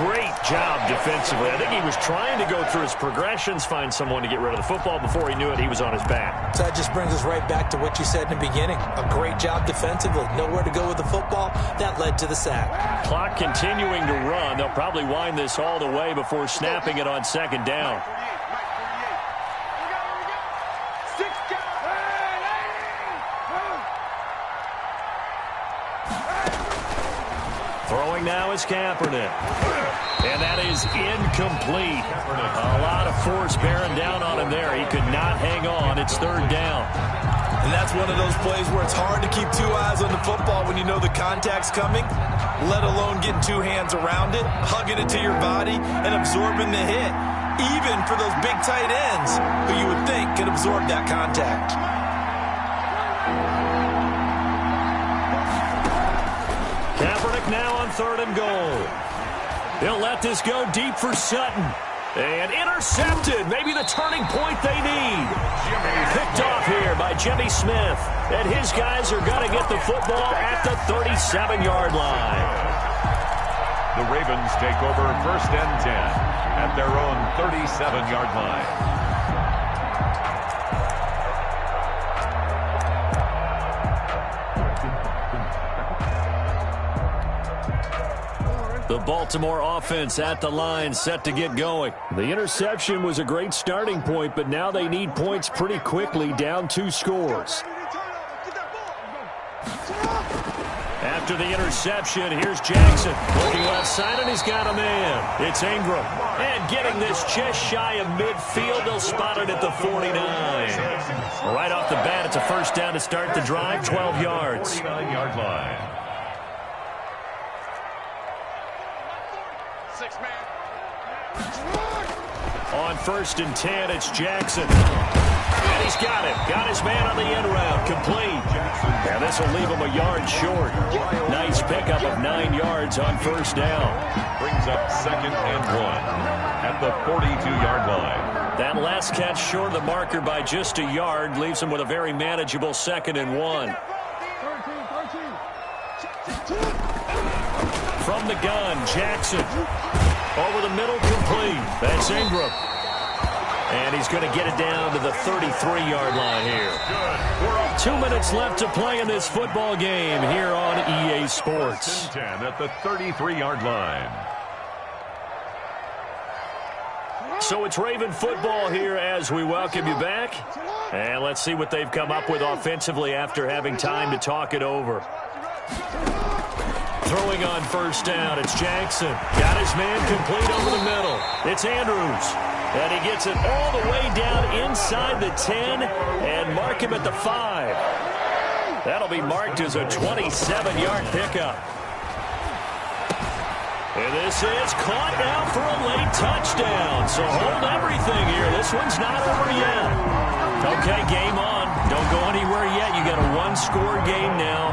Great job defensively. I think he was trying to go through his progressions, find someone to get rid of the football. Before he knew it, he was on his back. So that just brings us right back to what you said in the beginning. A great job defensively. Nowhere to go with the football. That led to the sack. Clock continuing to run. They'll probably wind this all the way before snapping it on 2nd down. Throwing now is Kaepernick. And that is incomplete. A lot of force bearing down on him there. He could not hang on. It's 3rd down. And that's one of those plays where it's hard to keep 2 eyes on the football when you know the contact's coming, let alone getting 2 hands around it, hugging it to your body, and absorbing the hit. Even for those big tight ends who you would think could absorb that contact. Kaepernick now on 3rd and goal. He'll let this go deep for Sutton. And intercepted. Maybe the turning point they need. Picked off here by Jimmy Smith. And his guys are going to get the football at the 37-yard line. The Ravens take over 1st and 10 at their own 37-yard line. The Baltimore offense at the line, set to get going. The interception was a great starting point, but now they need points pretty quickly, down 2 scores. After the interception, here's Jackson. Looking left side, and he's got a man. It's Ingram. And getting this just shy of midfield, they'll spot it at the 49. Right off the bat, it's a first down to start the drive, 12 yards. 49-yard line. On 1st and 10, it's Jackson. And he's got him. Got his man on the end route. Complete. And this will leave him a yard short. Nice pickup of 9 yards on 1st down. Brings up 2nd and 1 at the 42-yard line. That last catch short of the marker by just a yard leaves him with a very manageable 2nd and 1. From the gun, Jackson. Over the middle, complete. That's Ingram. And he's going to get it down to the 33-yard line here. 2 minutes left to play in this football game here on EA Sports. 10 at the 33-yard line. So it's Raven football here as we welcome you back. And let's see what they've come up with offensively after having time to talk it over. Throwing on first down, it's Jackson. Got his man complete over the middle. It's Andrews. And he gets it all the way down inside the 10 and mark him at the 5. That'll be marked as a 27-yard pickup. And this is caught now for a late touchdown. So hold everything here. This one's not over yet. Okay, game on. Don't go anywhere yet. You got a one-score game now.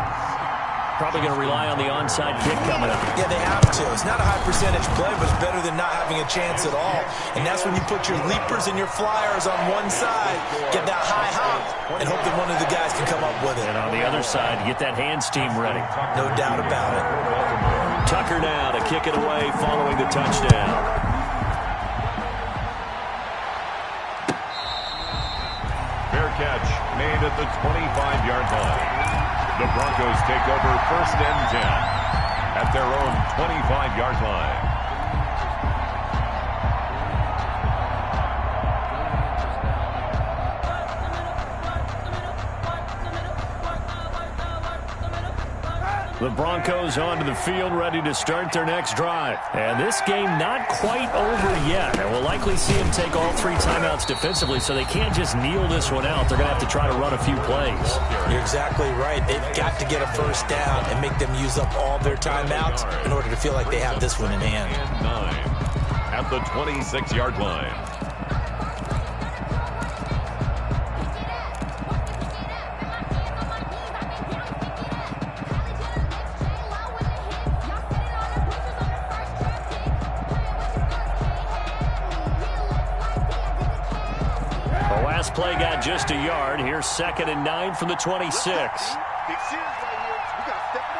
Probably going to rely on the onside kick coming up. Yeah, they have to. It's not a high percentage play, but it's better than not having a chance at all. And that's when you put your leapers and your flyers on one side, get that high hop, and hope that one of the guys can come up with it. And on the other side, get that hands team ready. No doubt about it. Tucker now to kick it away following the touchdown. Fair catch made at the 25-yard line. The Broncos take over first and 10 at their own 25-yard line. The Broncos onto the field, ready to start their next drive. And this game not quite over yet. And we'll likely see them take all 3 timeouts defensively, so they can't just kneel this one out. They're going to have to try to run a few plays. You're exactly right. They've got to get a first down and make them use up all their timeouts in order to feel like they have this one in hand. 9 at the 26-yard line. Play got just a yard. Here's 2nd and 9 from the 26. Big series right here. We got to step it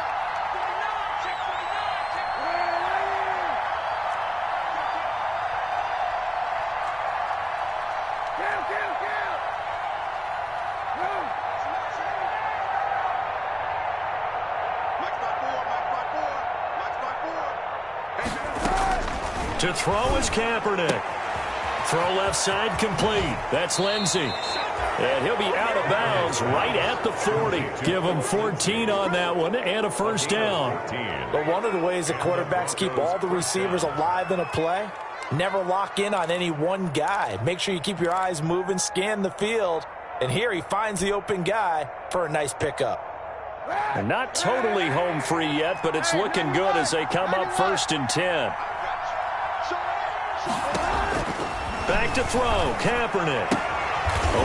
up. To throw is Kaepernick. Throw left side complete. That's Lindsey. And he'll be out of bounds right at the 40. Give him 14 on that one and a first down. But one of the ways that quarterbacks keep all the receivers alive in a play, never lock in on any one guy. Make sure you keep your eyes moving, scan the field. And here he finds the open guy for a nice pickup. And not totally home free yet, but it's looking good as they come up 1st and 10. Back to throw, Kaepernick.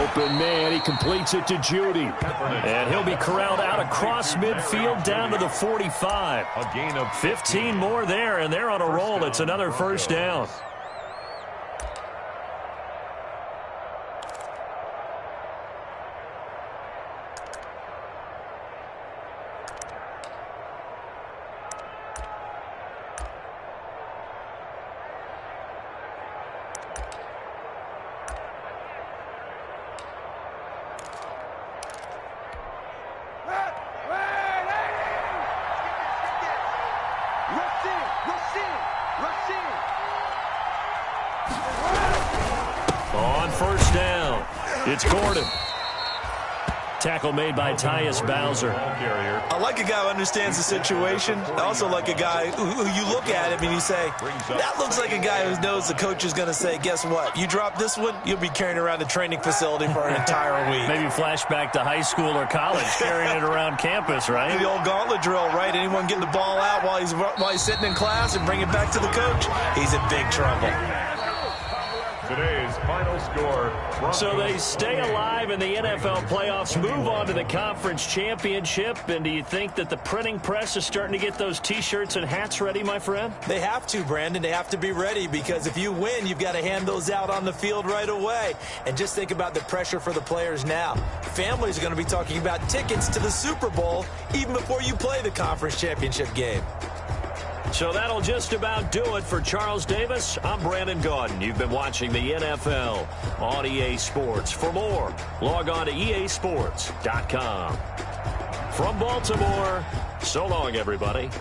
Open man, he completes it to Judy. And he'll be corralled out across midfield down to the 45. A gain of 15 more there, and they're on a roll. It's another first down. On first down, it's Gordon. Tackle made by Tyus Bowser. I like a guy who understands the situation. I also like a guy who you look at him and you say, that looks like a guy who knows the coach is going to say, guess what? You drop this one, you'll be carrying around the training facility for an entire week. Maybe flashback to high school or college, carrying it around campus, right? The old gauntlet drill, right? Anyone getting the ball out while he's sitting in class and bring it back to the coach, he's in big trouble. Today's final score. So they stay alive in the NFL playoffs, move on to the conference championship. And do you think that the printing press is starting to get those T-shirts and hats ready, my friend? They have to, Brandon. They have to be ready because if you win, you've got to hand those out on the field right away. And just think about the pressure for the players now. Families are going to be talking about tickets to the Super Bowl even before you play the conference championship game. So that'll just about do it for Charles Davis. I'm Brandon Gaudin. You've been watching the NFL on EA Sports. For more, log on to easports.com. From Baltimore, so long, everybody.